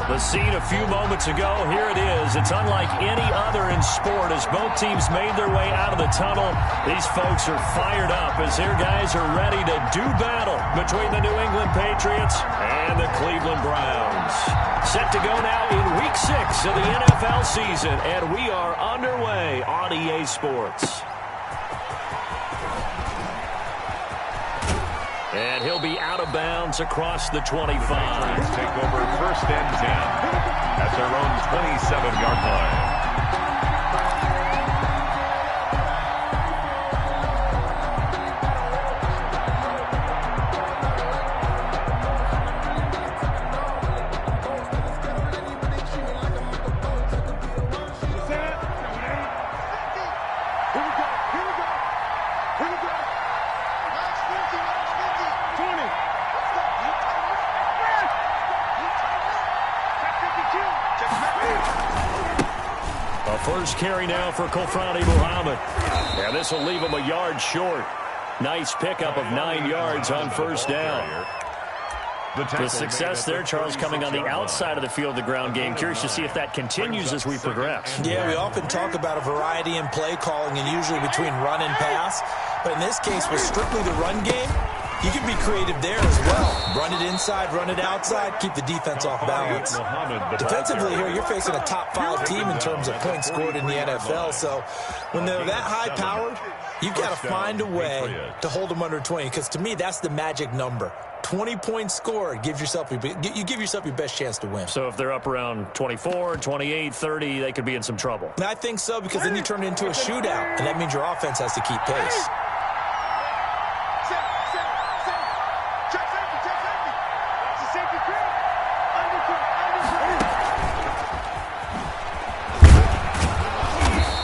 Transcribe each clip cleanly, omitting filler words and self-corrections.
The scene a few moments ago, here it is. It's unlike any other in sport as both teams made their way out of the tunnel. These folks are fired up as their guys are ready to do battle between the New England Patriots and the Cleveland Browns. Set to go now in Week 6 of the NFL season, and we are underway on EA Sports. And he'll be out of bounds across the 25. Take over 1st and 10 at their own 27-yard line. First carry now for Muhammad. And this will leave him a yard short. Nice pickup of 9 yards on first down. The success there, Charles, coming on the outside of the field, the ground game. Curious to see if that continues as we progress. Yeah, we often talk about a variety in play calling and usually between run and pass. But in this case, with strictly the run game, you can be creative there as well. Run it inside, run it outside, keep the defense off balance. Defensively here, you're facing a top-5 team in terms of points scored in the NFL. So when they're that high-powered, you've got to find a way to hold them under 20. Because to me, that's the magic number. 20 points scored, you give yourself your best chance to win. So if they're up around 24, 28, 30, they could be in some trouble. And I think so, because then you turn it into a shootout, and that means your offense has to keep pace.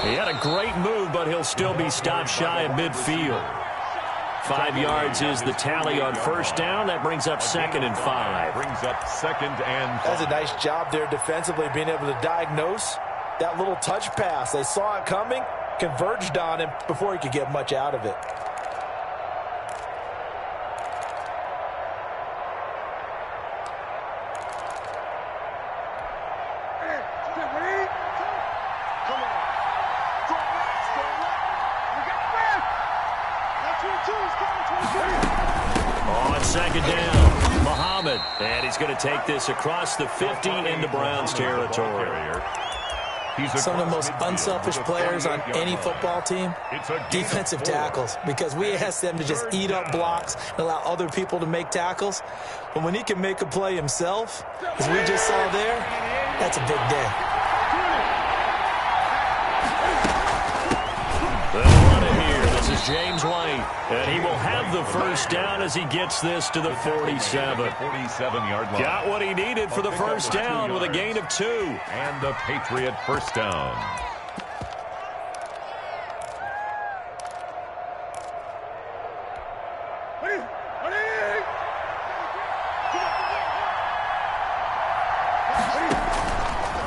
He had a great move, but he'll still be stopped shy of midfield. 5 yards is the tally on first down. That brings up 2nd and 5. Brings up 2nd and 5. That's a nice job there defensively, being able to diagnose that little touch pass. They saw it coming, converged on him before he could get much out of it. On 2nd down, Muhammad. And he's going to take this across the 50 into Browns territory. Some of the most unselfish players on any football team, defensive tackles, because we ask them to just eat up blocks and allow other people to make tackles. But when he can make a play himself, as we just saw there, that's a big day. This is James White, and he will have the first down as he gets this to the 47. 47-yard line. Got what he needed for the first down with a gain of 2. And the Patriot first down.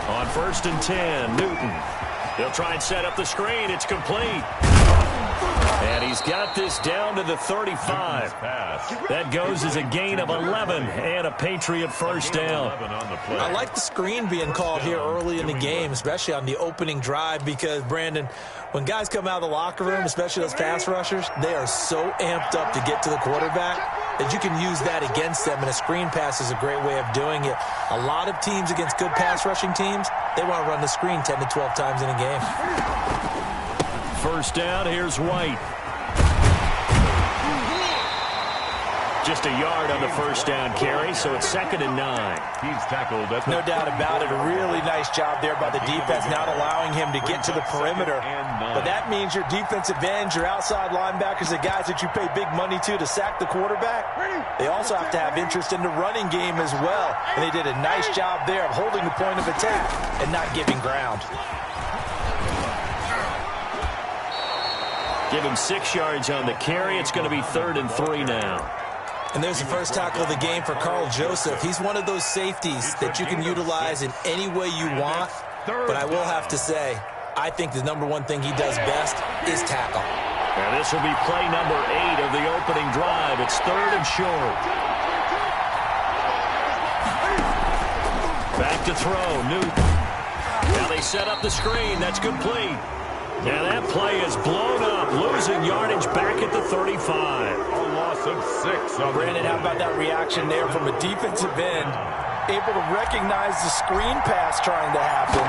On 1st and 10, Newton. They'll try and set up the screen. It's complete. And he's got this down to the 35. That goes as a gain of 11 and a Patriot first down. I like the screen being called here early in the game, especially on the opening drive, because, Brandon, when guys come out of the locker room, especially those pass rushers, they are so amped up to get to the quarterback that you can use that against them, and a screen pass is a great way of doing it. A lot of teams against good pass rushing teams, they want to run the screen 10 to 12 times in a game. First down, here's White. Just a yard on the first down carry, so it's 2nd and 9. He's tackled. No doubt about it. A really nice job there by the defense, not allowing him to get to the perimeter. But that means your defensive ends, your outside linebackers, the guys that you pay big money to sack the quarterback, they also have to have interest in the running game as well. And they did a nice job there of holding the point of attack and not giving ground. Give him 6 yards on the carry. It's going to be 3rd and 3 now. And there's the first tackle of the game for Carl Joseph. He's one of those safeties that you can utilize in any way you want. But I will have to say, I think the number one thing he does best is tackle. And this will be play number 8 of the opening drive. It's 3rd and short. Back back to throw. Newton. Now they set up the screen. That's complete. Now that play is blown up, losing yardage back at the 35. A loss of 6. Brandon, how about that reaction there from a defensive end? Able to recognize the screen pass trying to happen,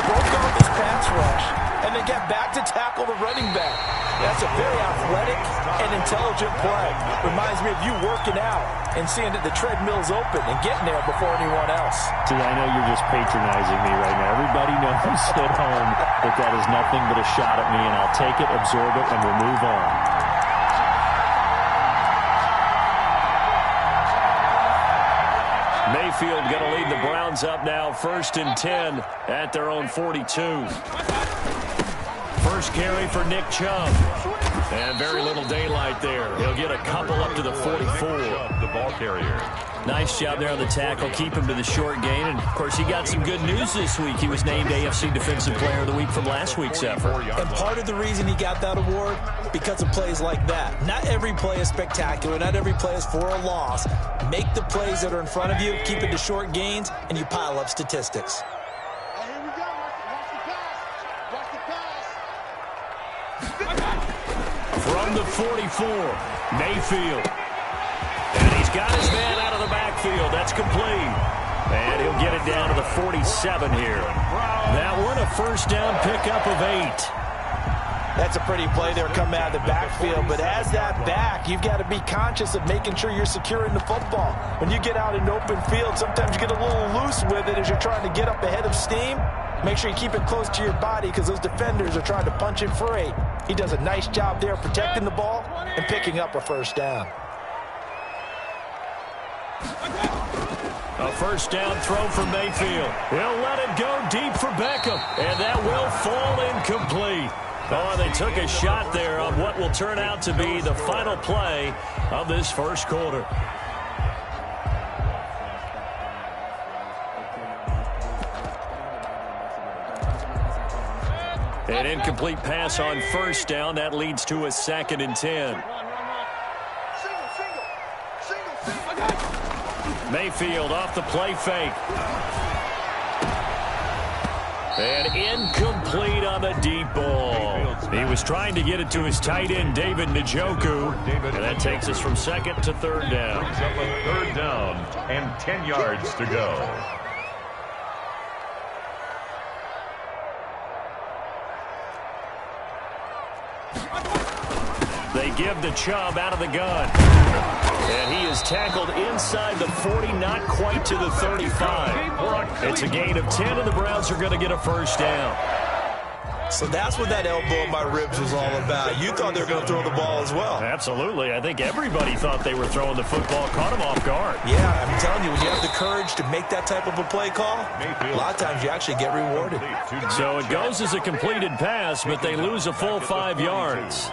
broke off his pass rush, and then get back to tackle the running back. That's a very athletic and intelligent play. Reminds me of you working out and seeing that the treadmill's open and getting there before anyone else. See, I know you're just patronizing me right now. Everybody knows at home that that is nothing but a shot at me, and I'll take it, absorb it, and we'll move on. Mayfield going to lead the Browns up now, 1st and 10 at their own 42. First carry for Nick Chubb. And very little daylight there. He'll get a couple up to the 44. The ball carrier. Nice job there on the tackle. Keep him to the short gain. And, of course, he got some good news this week. He was named AFC Defensive Player of the Week from last week's effort. And part of the reason he got that award, because of plays like that. Not every play is spectacular. Not every play is for a loss. Make the plays that are in front of you, keep it to short gains, and you pile up statistics. From the 44, Mayfield. And he's got his man out of the backfield. That's complete. And he'll get it down to the 47 here. That one a first down pickup of 8. That's a pretty play there coming out of the backfield. But as that back, you've got to be conscious of making sure you're securing the football. When you get out in open field, sometimes you get a little loose with it as you're trying to get up ahead of steam. Make sure you keep it close to your body because those defenders are trying to punch it free. He does a nice job there protecting the ball and picking up a first down. A first down throw for Mayfield. He'll let it go deep for Beckham. And that will fall incomplete. Oh, they took a shot there on what will turn out to be the final play of this first quarter. An incomplete pass on first down. That leads to a 2nd and 10. Mayfield off the play fake. And incomplete on the deep ball. He was trying to get it to his tight end, David Njoku. And that takes us from 2nd to 3rd down. Brings up a 3rd down and 10 yards to go. They give the Chubb out of the gun. And he is tackled inside the 40, not quite to the 35. It's a gain of 10, and the Browns are going to get a first down. So that's what that elbow in my ribs was all about. You thought they were going to throw the ball as well. Absolutely. I think everybody thought they were throwing the football, caught him off guard. Yeah, I'm telling you, when you have the courage to make that type of a play call, a lot of times you actually get rewarded. So it goes as a completed pass, but they lose a full 5 yards.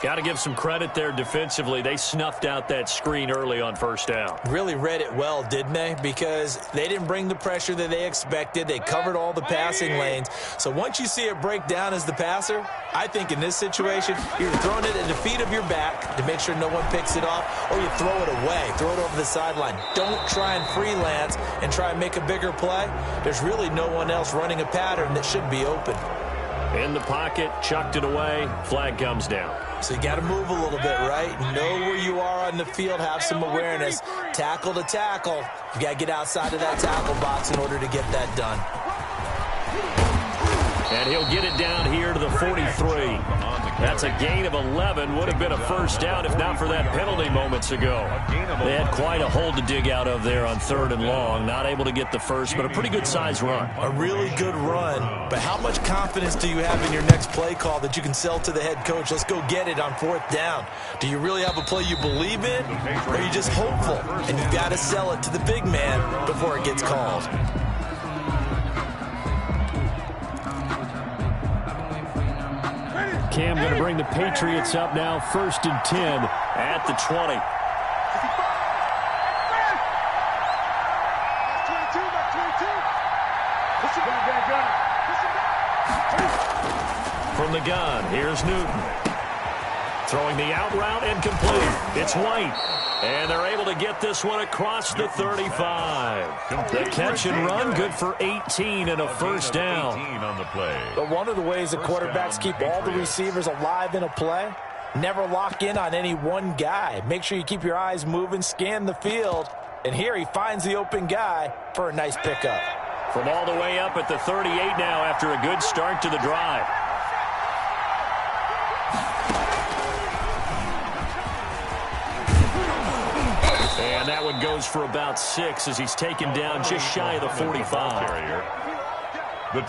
Got to give some credit there defensively. They snuffed out that screen early on first down. Really read it well, didn't they? Because they didn't bring the pressure that they expected. They covered all the passing lanes. So once you see it break down as the passer, I think in this situation, you're throwing it at the feet of your back to make sure no one picks it off, or you throw it away, throw it over the sideline. Don't try and freelance and try and make a bigger play. There's really no one else running a pattern that should be open. In the pocket, chucked it away, flag comes down. So you got to move a little bit, right? Know where you are on the field, have some awareness. Tackle to tackle. You got to get outside of that tackle box in order to get that done. And he'll get it down here to the 43. That's a gain of 11. Would have been a first down if not for that penalty moments ago. They had quite a hole to dig out of there on 3rd and long. Not able to get the first, but a pretty good size run. A really good run. But how much confidence do you have in your next play call that you can sell to the head coach? Let's go get it on 4th down. Do you really have a play you believe in? Or are you just hopeful? And you've got to sell it to the big man before it gets called. Cam going to bring the Patriots up now, 1st and 10 at the 20. From the gun, here's Newton. Throwing the out route, incomplete. It's White. And they're able to get this one across the 35. The catch and run, good for 18 and a first down. On the play. But one of the ways the quarterbacks keep all the receivers alive in a play, never lock in on any one guy. Make sure you keep your eyes moving, scan the field. And here he finds the open guy for a nice pickup. From all the way up at the 38 now after a good start to the drive. And that one goes for about 6 as he's taken down just shy of the 45.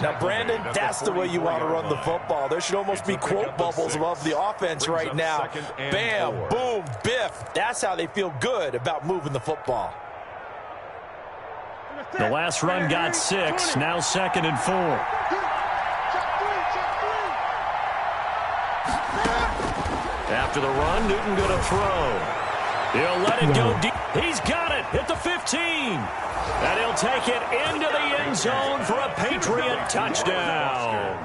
Now, Brandon, that's the way you want to run the football. There should almost be quote bubbles above the offense right now. Bam, boom, biff. That's how they feel good about moving the football. The last run got 6, now 2nd and 4. After the run, Newton going to throw. He'll let it go deep. He's got it at the 15. And he'll take it into the end zone for a Patriot touchdown.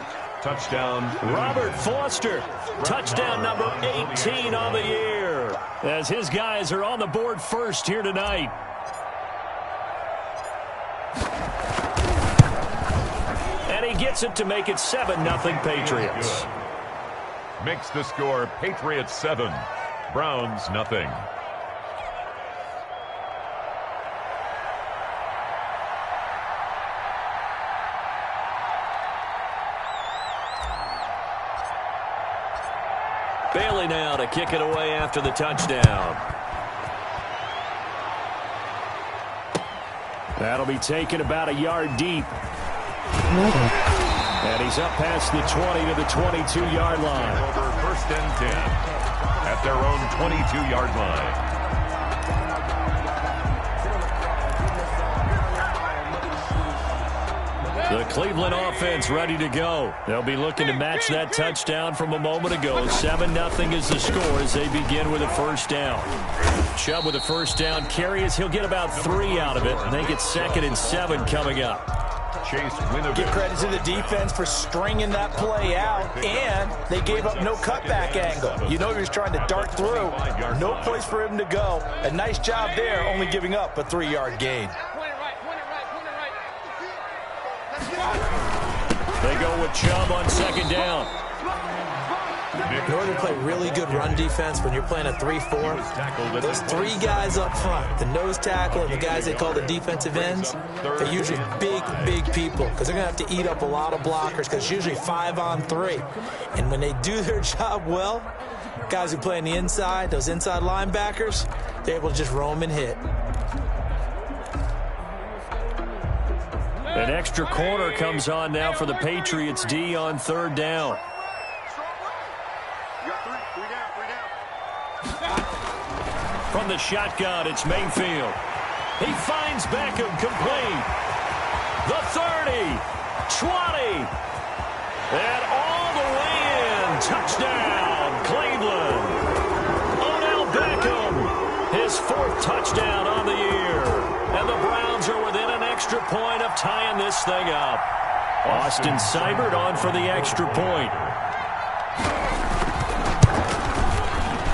Touchdown. Robert Foster, touchdown number 18 on the year. As his guys are on the board first here tonight. And he gets it to make it 7-0 Patriots. Makes the score Patriots 7, Browns nothing. Bailey now to kick it away after the touchdown. That'll be taken about a yard deep. And he's up past the 20 to the 22-yard line. Over 1st and 10 at their own 22-yard line. The Cleveland offense ready to go. They'll be looking to match that touchdown from a moment ago. 7-0 is the score as they begin with a first down. Chubb with a first down carry as he'll get about 3 out of it. And they get 2nd and 7 coming up. Chase Winovich. Give credit to the defense for stringing that play out, and they gave up no cutback angle. You know he was trying to dart through. No place for him to go. A nice job there, only giving up a 3-yard gain. They go with Chubb on 2nd down. In order to play really good run defense when you're playing a 3-4, those 3 guys up front, the nose tackle and the guys they call the defensive ends, they're usually big people because they're going to have to eat up a lot of blockers because it's usually 5 on 3. And when they do their job well, guys who play on the inside, those inside linebackers, they're able to just roam and hit. An extra corner comes on now for the Patriots D on 3rd down. From the shotgun, it's Mayfield. He finds Beckham complete. The 30, 20, and all the way in. Touchdown, Cleveland. Odell Beckham, his 4th touchdown on the year. And the Browns are within an extra point of tying this thing up. Austin Seibert on for the extra point.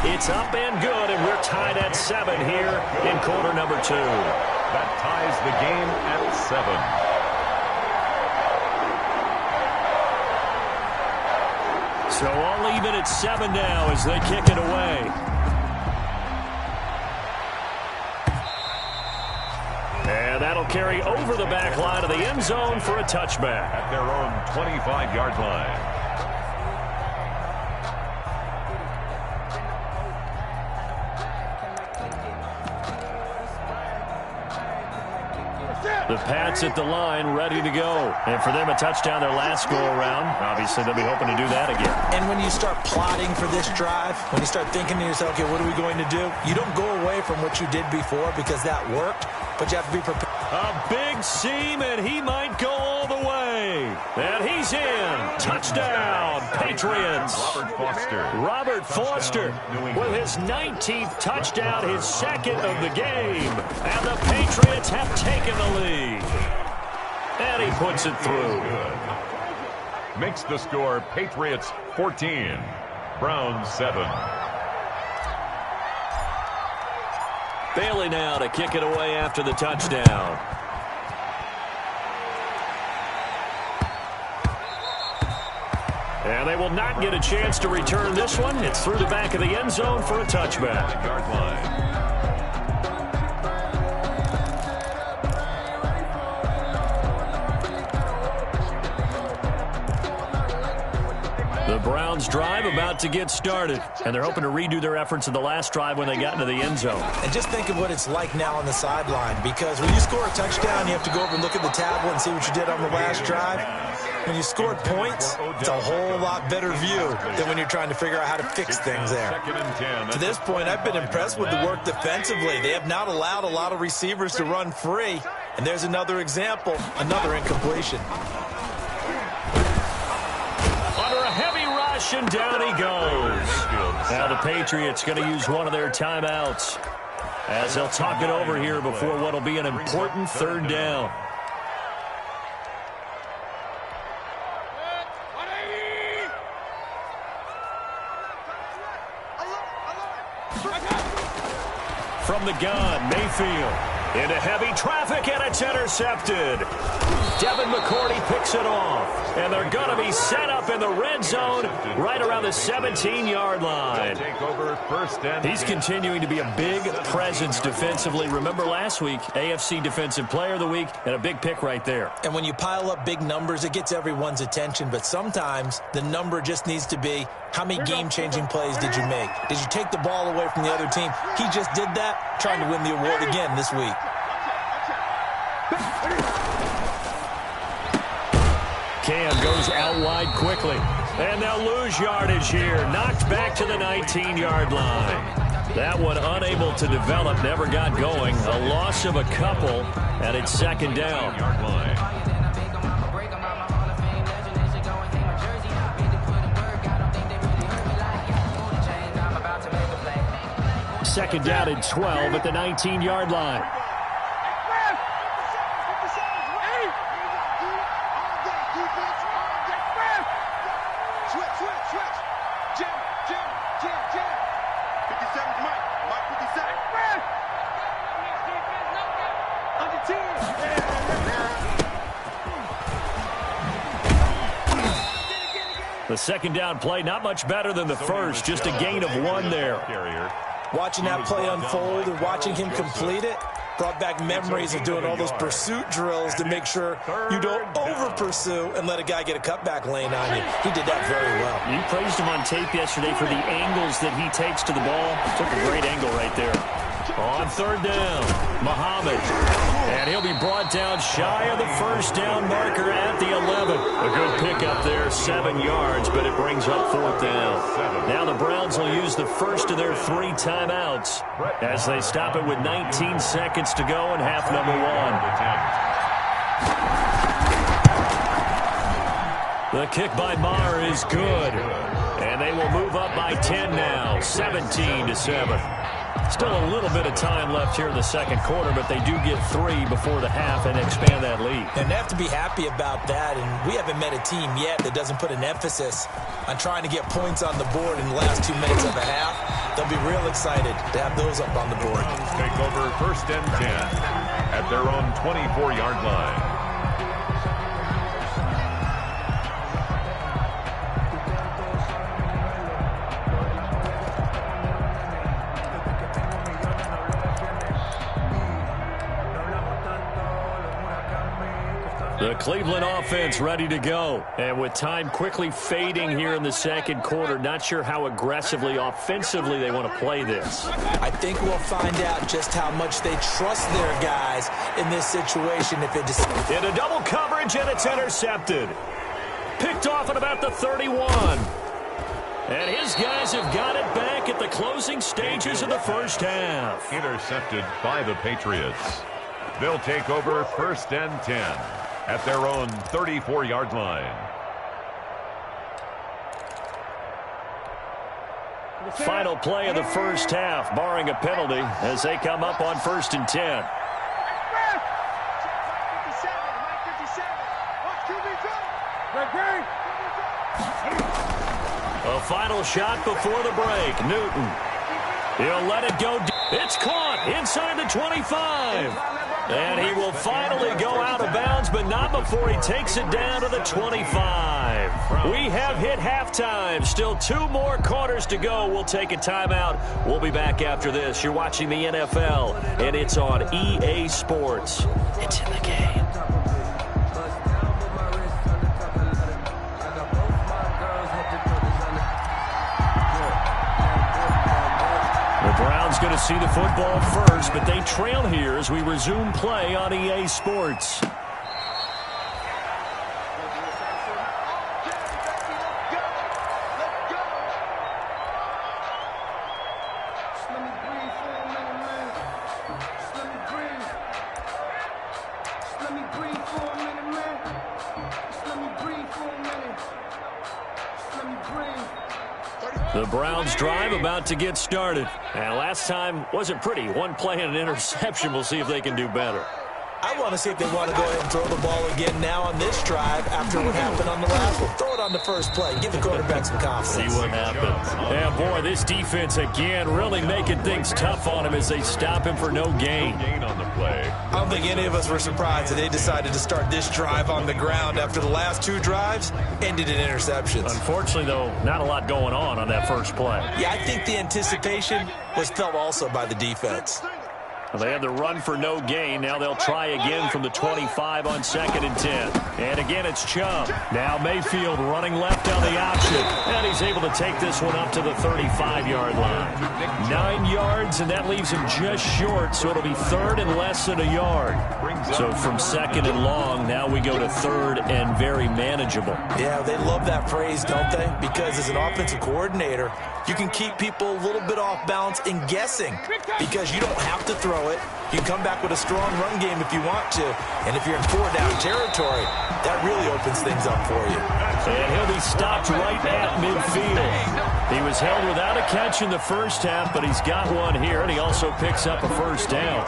It's up and good, and we're tied at 7 here in quarter number 2. That ties the game at 7. So all even at 7 now as they kick it away. And that'll carry over the back line of the end zone for a touchback. At their own 25-yard line. The Pats at the line, ready to go. And for them, a touchdown their last go-around. Obviously, they'll be hoping to do that again. And when you start plotting for this drive, when you start thinking to yourself, okay, what are we going to do? You don't go away from what you did before because that worked, but you have to be prepared. A big seam, and he might go all the way. And he's in. Touchdown, Patriots. Robert Foster with his 19th touchdown, his 2nd of the game. And the Patriots have taken the lead. And he puts it through. Makes the score Patriots 14, Browns 7. Bailey now to kick it away after the touchdown. And they will not get a chance to return this one. It's through the back of the end zone for a touchback. Yard line. The Browns drive about to get started, and they're hoping to redo their efforts in the last drive when they got into the end zone. And just think of what it's like now on the sideline, because when you score a touchdown, you have to go over and look at the tablet and see what you did on the last drive. When you scored points, it's a whole lot better view than when you're trying to figure out how to fix things there. To this point, I've been impressed with the work defensively. They have not allowed a lot of receivers to run free. And there's another example, another incompletion. Under a heavy rush, and down he goes. Now the Patriots going to use one of their timeouts as they'll talk it over here before what will be an important third down. From the gun, Mayfield into heavy traffic, and it's intercepted. Devin McCourty picks it off, and they're going to be set up in the red zone right around the 17-yard line. He's continuing to be a big presence defensively. Remember last week, AFC Defensive Player of the Week, and a big pick right there. And when you pile up big numbers, it gets everyone's attention, but sometimes the number just needs to be, how many game-changing plays did you make? Did you take the ball away from the other team? He just did that, trying to win the award again this week. Cam goes out wide quickly, and they'll lose yardage here. Knocked back to the 19-yard line. That one unable to develop, never got going. A loss of a couple, and it's second down. Second down and 12 at the 19-yard line. The second down play, not much better than the first, just a gain of one there. Watching that play unfold and watching him complete it brought back memories of doing all those pursuit drills to make sure you don't over-pursue and let a guy get a cutback lane on you. He did that very well. You praised him on tape yesterday for the angles that he takes to the ball. Took a great angle right there. On third down, Muhammad. And he'll be brought down shy of the first down marker at the 11. A good pickup there, 7 yards, but it brings up fourth down. Now the Browns will use the first of their 3 timeouts as they stop it with 19 seconds to go in half number 1. The kick by Maher is good. And they will move up by 10 now, 17-7. Still a little bit of time left here in the second quarter, but they do get 3 before the half and expand that lead. And they have to be happy about that, and we haven't met a team yet that doesn't put an emphasis on trying to get points on the board in the last 2 minutes of a half. They'll be real excited to have those up on the board. Take over first and 10 at their own 24-yard line. The Cleveland offense ready to go. And with time quickly fading here in the second quarter, not sure how aggressively, offensively they want to play this. I think we'll find out just how much they trust their guys in this situation. If it just into double coverage, and it's intercepted. Picked off at about the 31. And his guys have got it back at the closing stages of the first half. Intercepted by the Patriots. They'll take over first and 10 at their own 34-yard line. Final play of the first half, barring a penalty, as they come up on first and 10. A final shot before the break. Newton. He'll let it go. It's caught. inside the 25. And he will finally go out of bounds, but not before he takes it down to the 25. We have hit halftime. Still 2 more quarters to go. We'll take a timeout. We'll be back after this. You're watching the NFL, and it's on EA Sports. It's in the game. The Browns going to see the football first, but they trail here as we resume play on EA Sports. The Browns drive about to get started. And last time wasn't pretty. One play and an interception. We'll see if they can do better. I want to see if they want to go ahead and throw the ball again now on this drive after what happened on the last one. Throw it on the first play. Give the quarterback some confidence. See what happens. Yeah, boy, this defense again really making things tough on him as they stop him for no gain. On the play. I don't think any of us were surprised that they decided to start this drive on the ground after the last 2 drives ended in interceptions. Unfortunately, though, not a lot going on that first play. Yeah, I think the anticipation was felt also by the defense. Well, they had the run for no gain. Now they'll try again from the 25 on 2nd and 10. And again, it's Chubb. Now Mayfield running left on the option. And he's able to take this one up to the 35-yard line. 9 yards, and that leaves him just short. So it'll be 3rd and less than a yard. So from 2nd and long, now we go to 3rd and very manageable. Yeah, they love that phrase, don't they? Because as an offensive coordinator, you can keep people a little bit off balance and guessing because you don't have to throw it. You can come back with a strong run game if you want to. And if you're in 4-down territory, that really opens things up for you. And he'll be stopped right at midfield. He was held without a catch in the first half, but he's got one here, and he also picks up a first down.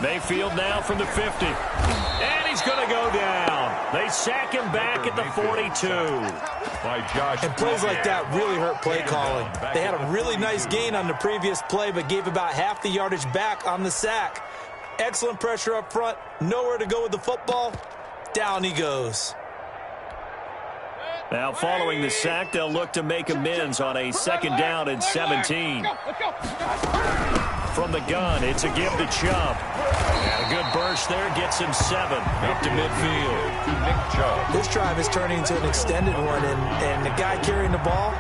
Mayfield now from the 50. And he's going to go down. They sack him back at the 42. And plays like that really hurt play calling. They had a really nice gain on the previous play, but gave about half the yardage back on the sack. Excellent pressure up front. Nowhere to go with the football. Down he goes. Now following the sack, they'll look to make amends on a 2nd down and 17. From the gun, it's a give to Chubb. And a good burst there gets him 7 up to midfield. This drive is turning into an extended one, and the guy carrying the ball,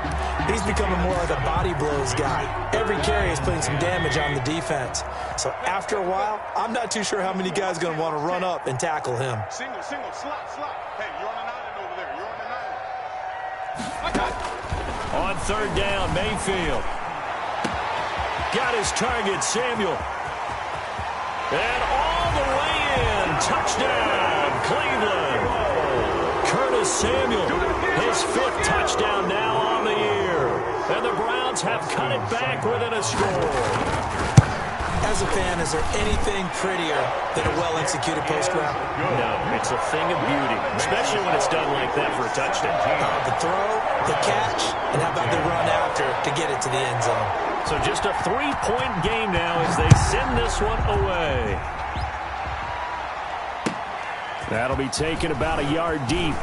he's becoming more of the body blows guy. Every carry is putting some damage on the defense. So after a while, I'm not too sure how many guys are going to want to run up and tackle him. Single, slot. Hey, you're on an island over there. You're on an island. On 3rd down, Mayfield. Got his target, Samuel. And all the way in. Touchdown, Cleveland. Curtis Samuel, his 5th touchdown now on the year. And the Browns have cut it back within a score. As a fan, is there anything prettier than a well-executed post route? No, it's a thing of beauty, especially when it's done like that for a touchdown. The throw, the catch, and how about the run after to get it to the end zone? So just a 3-point game now as they send this one away. That'll be taken about a yard deep.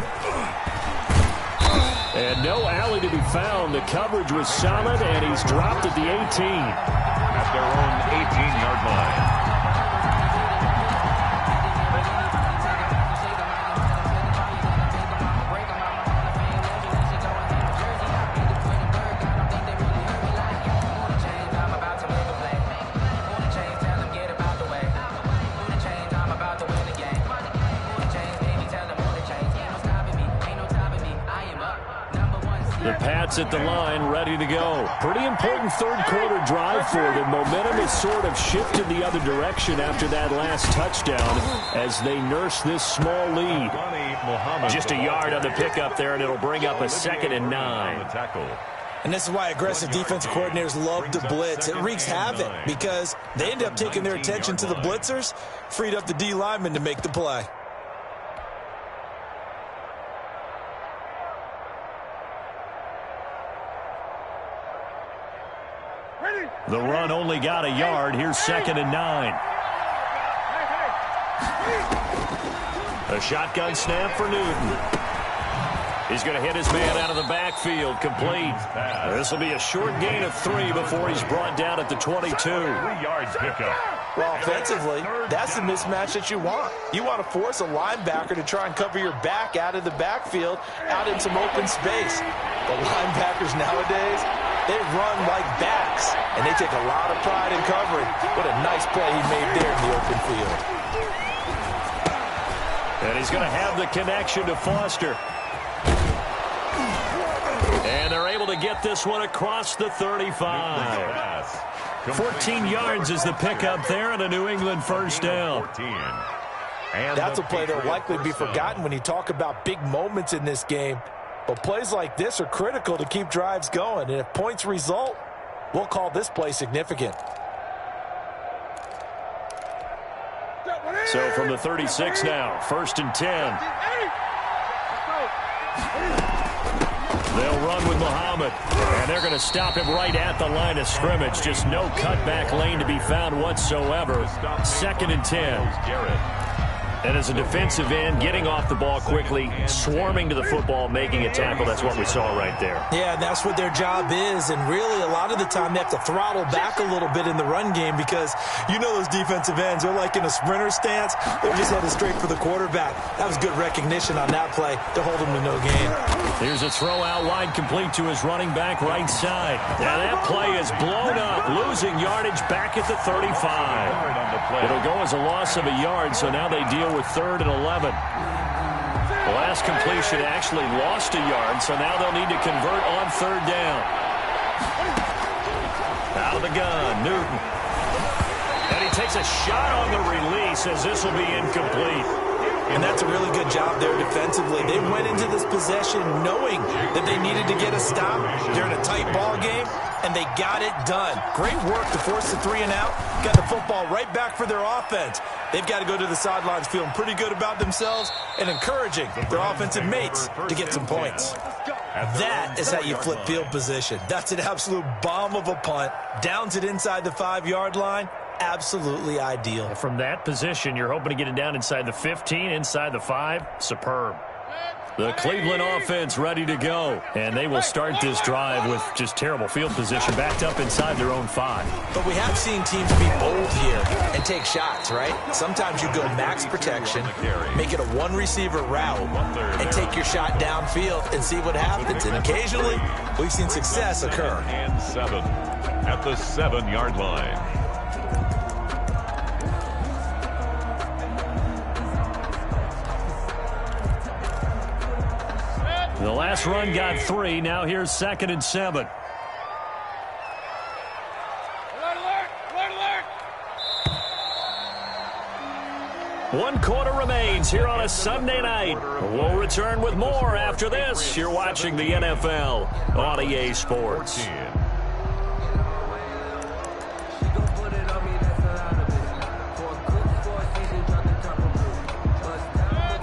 And no alley to be found. The coverage was solid, and he's dropped at the 18. At their own 18-yard line. The Pats at the line, ready to go. Pretty important 3rd quarter drive for them. Momentum has sort of shifted the other direction after that last touchdown as they nurse this small lead. Just a yard on the pickup there, and it'll bring up a 2nd and 9. And this is why aggressive defensive coordinators love to blitz. It wreaks havoc because they end up taking their attention to the blitzers, freed up the D lineman to make the play. The run only got a yard. Here's 2nd and 9. A shotgun snap for Newton. He's going to hit his man out of the backfield. Complete. This will be a short gain of 3 before he's brought down at the 22. 3-yard pickup. Well, offensively, that's the mismatch that you want. You want to force a linebacker to try and cover your back out of the backfield, out in some open space. The linebackers nowadays, they run like backs, and they take a lot of pride in covering. What a nice play he made there in the open field. And he's going to have the connection to Foster. And they're able to get this one across the 35. 14 yards is the pickup there, and a New England first down. That's a play that will likely be forgotten when you talk about big moments in this game. But plays like this are critical to keep drives going. And if points result, we'll call this play significant. So from the 36 now, 1st and 10. They'll run with Muhammad, and they're going to stop him right at the line of scrimmage. Just no cutback lane to be found whatsoever. 2nd and 10. And as a defensive end, getting off the ball quickly, swarming to the football, making a tackle, that's what we saw right there. Yeah, and that's what their job is. And really, a lot of the time, they have to throttle back a little bit in the run game because you know those defensive ends, they're like in a sprinter stance. They're just headed straight for the quarterback. That was good recognition on that play to hold him to no gain. Here's a throw out wide, complete to his running back right side. Now that play is blown up, losing yardage back at the 35. It'll go as a loss of a yard, so now they deal with 3rd and 11. The last completion actually lost a yard, so now they'll need to convert on 3rd down. Out of the gun, Newton. And he takes a shot on the release as this will be incomplete. And that's a really good job there defensively. They went into this possession knowing that they needed to get a stop during a tight ball game, and they got it done. Great work to force the 3 and out. Got the football right back for their offense. They've got to go to the sidelines feeling pretty good about themselves and encouraging their offensive mates to get some points. That is how you flip field position. That's an absolute bomb of a punt. Downs it inside the 5-yard line. Absolutely ideal. From that position, you're hoping to get it down inside the 15, inside the 5. Superb. The Cleveland offense ready to go. And they will start this drive with just terrible field position, backed up inside their own 5. But we have seen teams be bold here and take shots, right? Sometimes you go max protection, make it a one-receiver route, and take your shot downfield and see what happens. And occasionally, we've seen success occur. And 7 at the 7-yard line. The last run got 3. Now here's 2nd and 7. One quarter remains here on a Sunday night. We'll return with more after this. You're watching the NFL on EA Sports.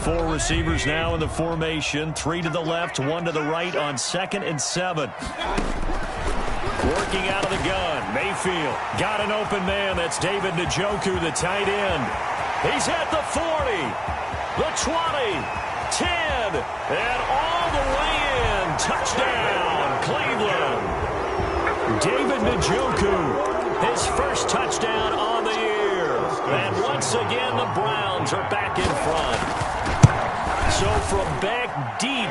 4 receivers now in the formation. 3 to the left, 1 to the right on 2nd and 7. Working out of the gun. Mayfield got an open man. That's David Njoku, the tight end. He's at the 40, the 20, 10, and all the way in. Touchdown, Cleveland. David Njoku, his first touchdown on the year. And once again, the Browns are back in front. So from back deep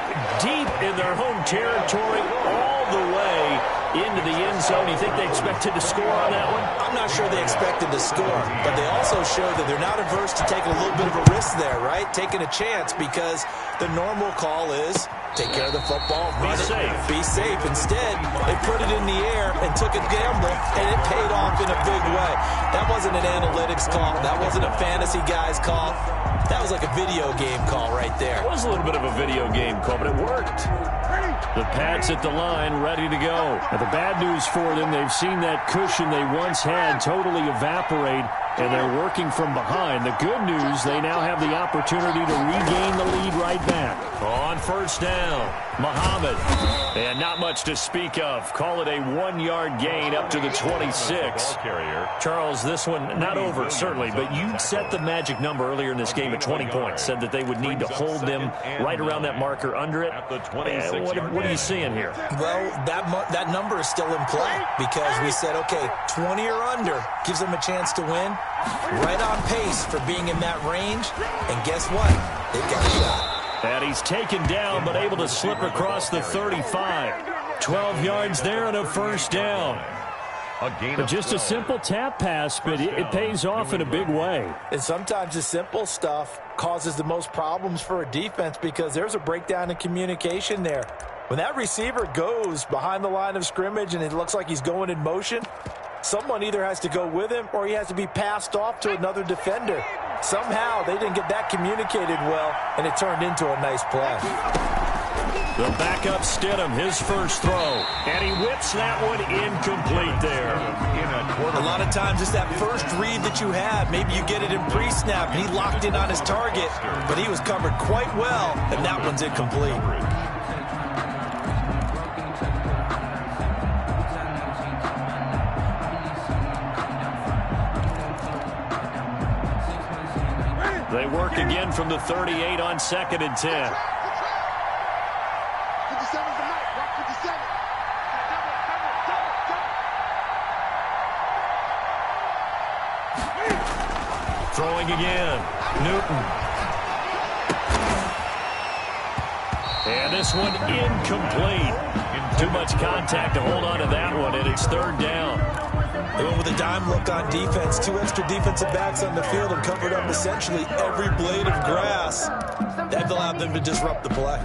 in their home territory, all the way into the end zone, you think they expected to score on that one? I'm not sure they expected to score, but they also showed that they're not averse to taking a little bit of a risk there, right? Taking a chance, because the normal call is take care of the football, run it, be safe. Instead, they put it in the air and took a gamble, and it paid off in a big way. That wasn't an analytics call. That wasn't a fantasy guy's call. That was like a video game call right there. It was a little bit of a video game call, but it worked. The Pats at the line, ready to go. Now, the bad news for them, they've seen that cushion they once had totally evaporate And they're working from behind. The good news, they now have the opportunity to regain the lead right back. On first down, Muhammad. And not much to speak of. Call it a 1-yard gain up to the 26. Charles, this one not over, certainly, but you set the magic number earlier in this game at 20 points. Said that they would need to hold them right around that marker under it. What are you seeing here? Well, that number is still in play because we said, okay, 20 or under gives them a chance to win. Right on pace for being in that range. And guess what? They've got a shot. And he's taken down but able to slip across the 35. 12 yards there and a first down. Just a simple tap pass, but it pays off in a big way. And sometimes the simple stuff causes the most problems for a defense because there's a breakdown in communication there. When that receiver goes behind the line of scrimmage and it looks like he's going in motion, someone either has to go with him or he has to be passed off to another defender. Somehow they didn't get that communicated well, and it turned into a nice play. The backup Stidham, his first throw, and he whips that one incomplete there. A lot of times it's that first read that you have. Maybe you get it in pre-snap, and he locked in on his target, but he was covered quite well, and that one's incomplete. They work again from the 38 on 2nd and 10. Throwing again. Newton. And this one incomplete. Too much contact to hold on to that one, and it's 3rd down. They went with a dime look on defense. 2 extra defensive backs on the field and covered up essentially every blade of grass. That allowed them to disrupt the play.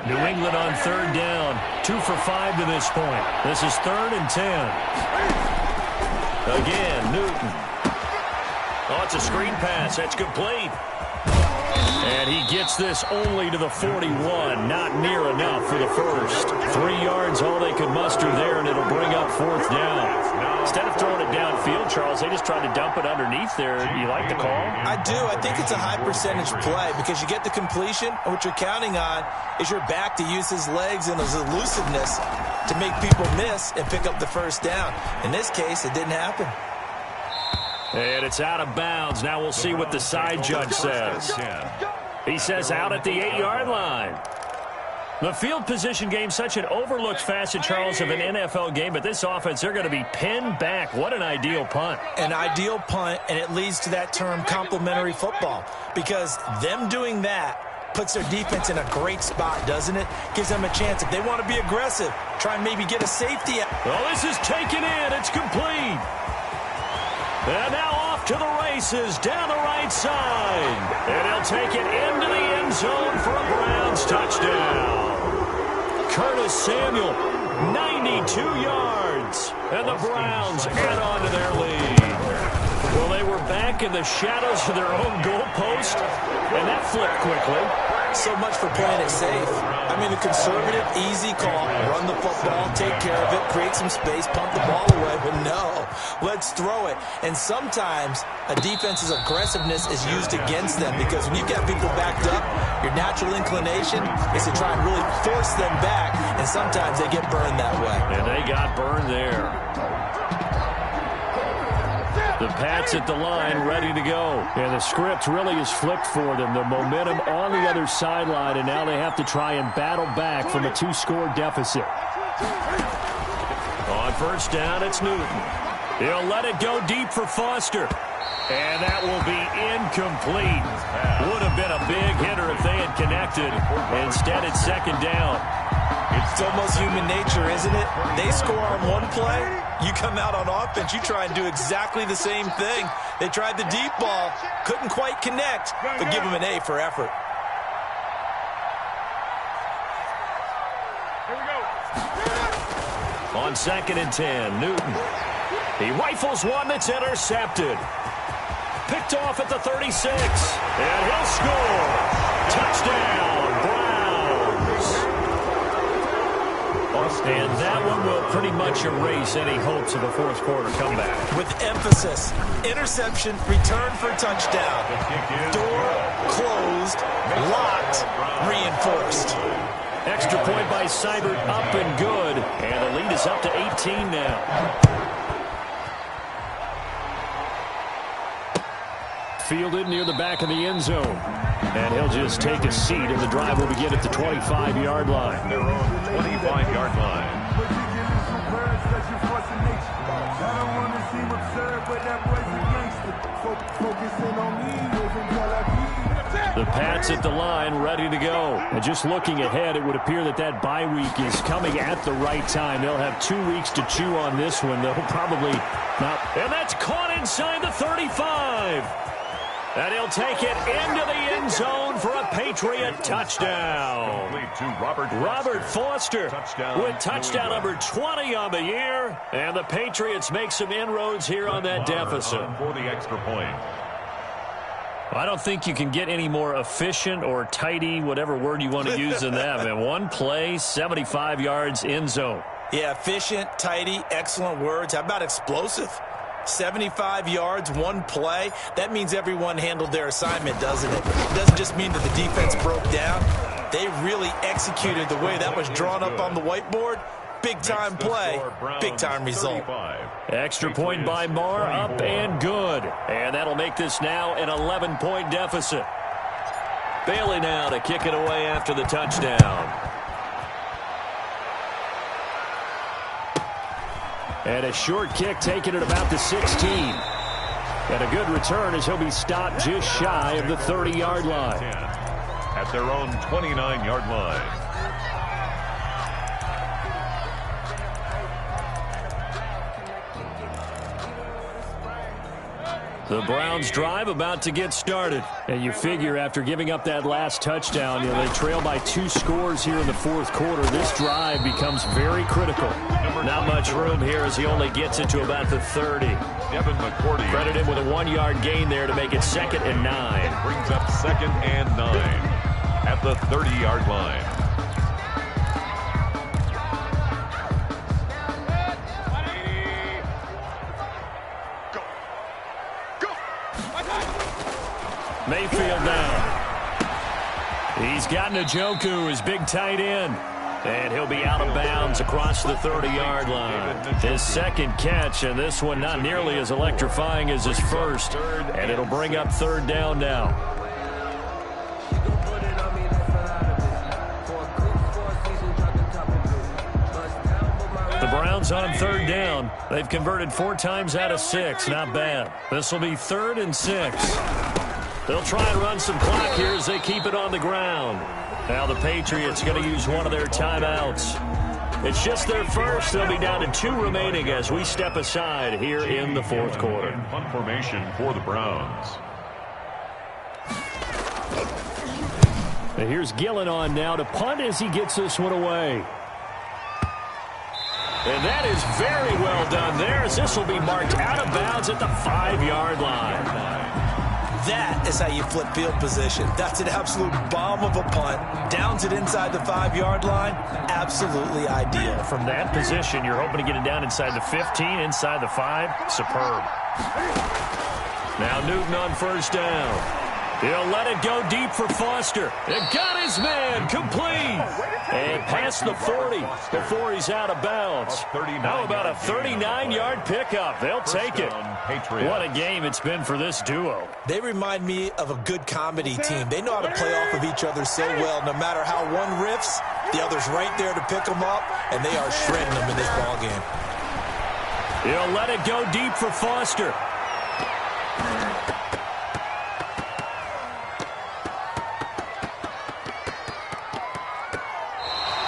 New England on 3rd down. 2 for 5 to this point. This is 3rd and 10. Again, Newton. Oh, it's a screen pass. That's complete. And he gets this only to the 41. Not near enough for the first. 3 yards, all they could muster there, and it'll bring up 4th down. Instead of throwing it downfield, Charles, they just tried to dump it underneath there. You like the call? I do. I think it's a high percentage play because you get the completion, and what you're counting on is your back to use his legs and his elusiveness to make people miss and pick up the first down. In this case, it didn't happen. And it's out of bounds. Now we'll see what the side judge says. He says out at the 8-yard line. The field position game, such an overlooked facet, Charles, of an NFL game, but this offense, they're going to be pinned back. What an ideal punt. An ideal punt, and it leads to that term complementary football, because them doing that puts their defense in a great spot, doesn't it? Gives them a chance. If they want to be aggressive, try and maybe get a safety. Well, this is taken in. It's complete. And now off to the races down the right side. And he'll take it into the end zone for a Browns touchdown. Curtis Samuel, 92 yards. And the Browns add on to their lead. Well, they were back in the shadows of their own goalpost, and that flipped quickly. So much for playing it safe. I mean, a conservative, easy call. Run the football, take care of it, create some space, pump the ball away. But no, let's throw it. And sometimes a defense's aggressiveness is used against them because when you've got people backed up, your natural inclination is to try and really force them back. And sometimes they get burned that way. And they got burned there. The Pats at the line, ready to go. And the script really is flipped for them. The momentum on the other sideline, and now they have to try and battle back from a 2-score deficit. On first down, it's Newton. He'll let it go deep for Foster. And that will be incomplete. Would have been a big hitter if they had connected. Instead, it's 2nd down. It's almost human nature, isn't it? They score on one play, you come out on offense, you try and do exactly the same thing. They tried the deep ball, couldn't quite connect, but give them an A for effort. Here we go. On 2nd and 10, Newton. He rifles one that's intercepted. picked off at the 36. And he'll score. Touchdown, Browns. And that one will pretty much erase any hopes of a fourth quarter comeback. With emphasis, interception, return for a touchdown. Door closed, locked, reinforced. Extra point by Seibert, up and good. And the lead is up to 18 now. Fielded near the back of the end zone. And he'll just take a seat, and the drive will begin at the 25-yard line. Their own 25-yard line. The Pats at the line, ready to go. And just looking ahead, it would appear that that bye week is coming at the right time. They'll have 2 weeks to chew on this one. They'll probably not. And that's caught inside the 35. And he'll take it into the end zone for a Patriot touchdown. Robert Foster with touchdown number 20 on the year. And the Patriots make some inroads here on that deficit. For the extra point. I don't think you can get any more efficient or tidy, whatever word you want to use than that. Man, one play, 75 yards, end zone. Yeah, efficient, tidy, excellent words. How about explosive? 75 yards, one play. That means everyone handled their assignment, doesn't it? It doesn't just mean that the defense broke down. They really executed the way that was drawn up on the whiteboard. Big-time play, big-time result. Extra point by Marr, up and good. And that'll make this now an 11-point deficit. Bailey now to kick it away after the touchdown. And a short kick taken at about the 16. And a good return as he'll be stopped just shy of the 30-yard line. At their own 29-yard line. The Browns drive about to get started. And you figure after giving up that last touchdown, they trail by 2 scores here in the fourth quarter. This drive becomes very critical. Not much room here as he only gets it to about the 30. Devin McCourty. Credit him with a 1-yard gain there to make it 2nd and 9. Brings up 2nd and 9 at the 30-yard line. Mayfield now. He's got Njoku, his big tight end. And he'll be out of bounds across the 30-yard line. His second catch, and this one not nearly as electrifying as his first. And it'll bring up 3rd down now. The Browns on 3rd down. They've converted 4 times out of 6. Not bad. This will be 3rd and 6. They'll try and run some clock here as they keep it on the ground. Now the Patriots going to use one of their timeouts. It's just their first. They'll be down to 2 remaining as we step aside here in the fourth quarter. Punt formation for the Browns. And here's Gillen on now to punt as he gets this one away. And that is very well done there as this will be marked out of bounds at the 5-yard line. That is how you flip field position. That's an absolute bomb of a punt. Downs it inside the 5-yard line. Absolutely ideal. From that position, you're hoping to get it down inside the 15, inside the 5. Superb. Now Newton on 1st down. He'll let it go deep for Foster. It got his man complete. And past the 40 before he's out of bounds. How about a 39-yard pickup? They'll take it. What a game it's been for this duo. They remind me of a good comedy team. They know how to play off of each other so well. No matter how one riffs, the other's right there to pick them up, and they are shredding them in this ballgame. He'll let it go deep for Foster.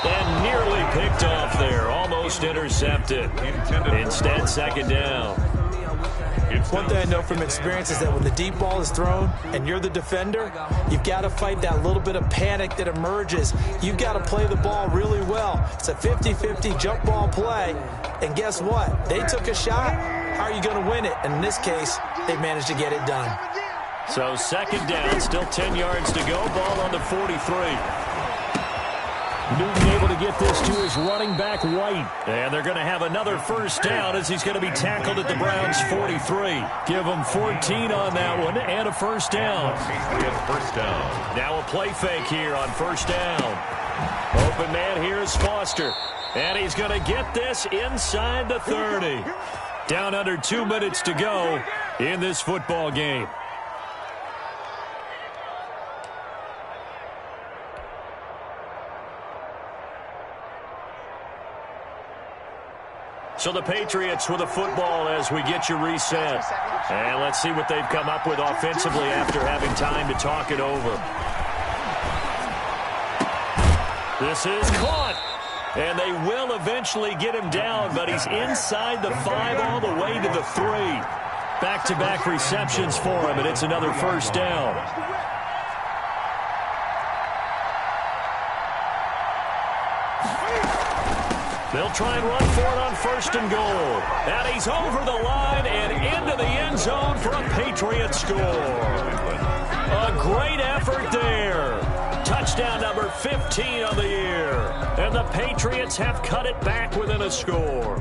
And nearly picked off there. Almost intercepted. Instead, 2nd down. One thing I know from experience is that when the deep ball is thrown and you're the defender, you've got to fight that little bit of panic that emerges. You've got to play the ball really well. It's a 50-50 jump ball play. And guess what? They took a shot. How are you going to win it? And in this case, they managed to get it done. So second down, still 10 yards to go. Ball on the 43. Newton able to get this to his running back White. And they're going to have another first down as he's going to be tackled at the Browns' 43. Give him 14 on that one and a first down. First down. Now a play fake here on first down. Open man here is Foster. And he's going to get this inside the 30. Down under 2 minutes to go in this football game. So the Patriots with a football as we get you reset. And let's see what they've come up with offensively after having time to talk it over. This is caught. And they will eventually get him down, but he's inside the 5 all the way to the 3. Back-to-back receptions for him, and it's another first down. They'll try and run for it on first and goal. And he's over the line and into the end zone for a Patriot score. A great effort there. Touchdown number 15 on the year. And the Patriots have cut it back within a score.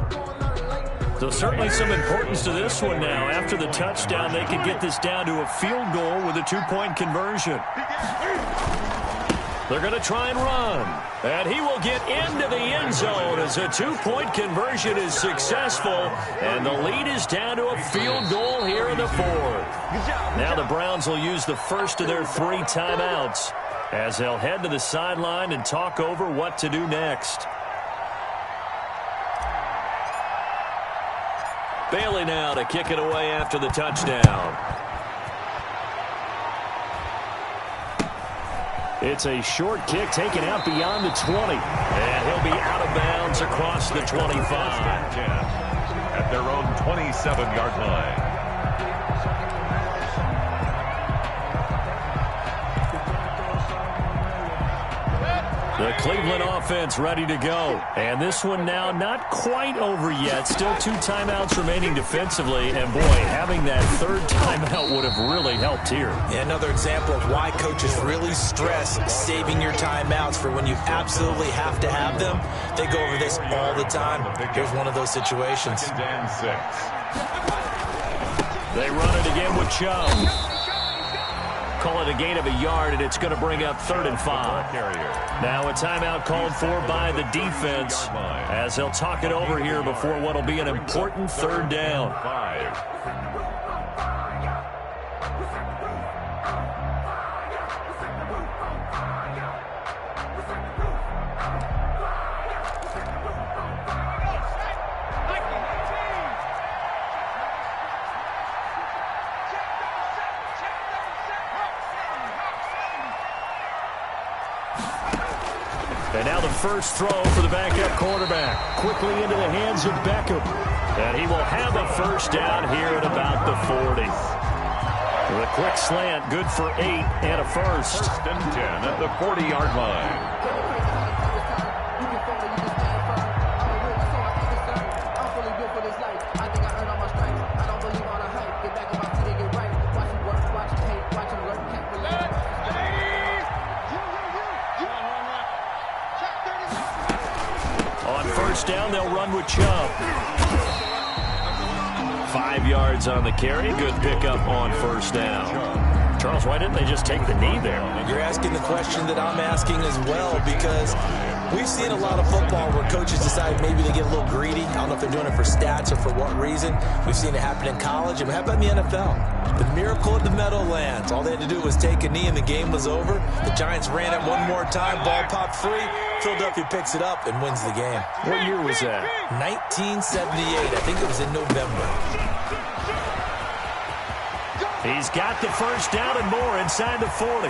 So certainly some importance to this one now. After the touchdown, they could get this down to a field goal with a 2-point conversion. They're going to try and run. And he will get into the end zone as a 2-point conversion is successful. And the lead is down to a field goal here in the 4th. Now the Browns will use the first of their 3 timeouts as they'll head to the sideline and talk over what to do next. Bailey now to kick it away after the touchdown. It's a short kick taken out beyond the 20. And he'll be out of bounds across the 25. At their own 27-yard line. The Cleveland offense ready to go. And this one now not quite over yet. Still 2 timeouts remaining defensively. And, boy, having that 3rd timeout would have really helped here. Yeah, another example of why coaches really stress saving your timeouts for when you absolutely have to have them. They go over this all the time. Here's one of those situations. They run it again with Chubb. Call it a gain of a yard, and it's going to bring up 3rd and 5. Now a timeout called for by the defense as they'll talk it over here before what will be an important 3rd down. And now the first throw for the backup quarterback. Quickly into the hands of Beckham. And he will have a first down here at about the 40. With a quick slant, good for 8 and a first. 1st and 10 at the 40-yard line. Down, they'll run with Chubb. 5 yards on the carry. Good pickup on first down. Charles, why didn't they just take the knee there? You're asking the question that I'm asking as well, because we've seen a lot of football where coaches decide maybe they get a little greedy. I don't know if they're doing it for stats or for what reason. We've seen it happen in college. And how about in the NFL? The miracle of the Meadowlands. All they had to do was take a knee and the game was over. The Giants ran it one more time. Ball popped free. Philadelphia picks it up and wins the game. What year was that? 1978. I think it was in November. He's got the first down and more inside the 40.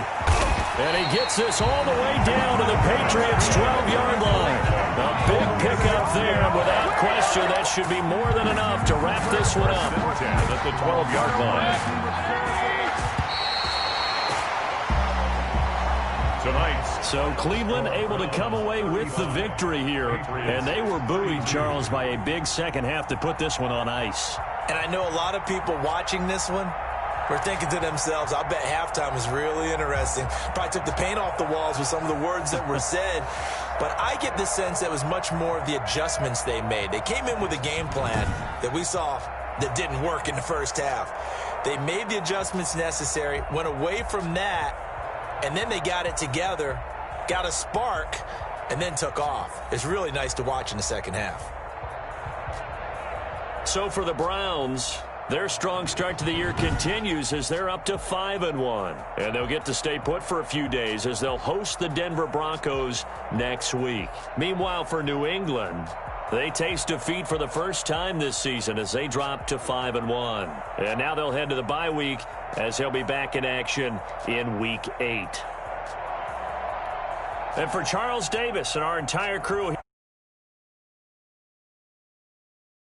And he gets this all the way down to the Patriots' 12-yard line. A big pickup there. Without question, that should be more than enough to wrap this one up. At the 12-yard line. Tonight. So Cleveland able to come away with the victory here. And they were buoyed, Charles, by a big second half to put this one on ice. And I know a lot of people watching this one, were thinking to themselves, I bet halftime was really interesting. Probably took the paint off the walls with some of the words that were said. But I get the sense that it was much more of the adjustments they made. They came in with a game plan that we saw that didn't work in the first half. They made the adjustments necessary, went away from that, and then they got it together, got a spark, and then took off. It's really nice to watch in the second half. So for the Browns, their strong start to the year continues as they're up to 5-1. And they'll get to stay put for a few days as they'll host the Denver Broncos next week. Meanwhile, for New England, they taste defeat for the first time this season as they drop to 5-1. And now they'll head to the bye week as they'll be back in action in Week 8. And for Charles Davis and our entire crew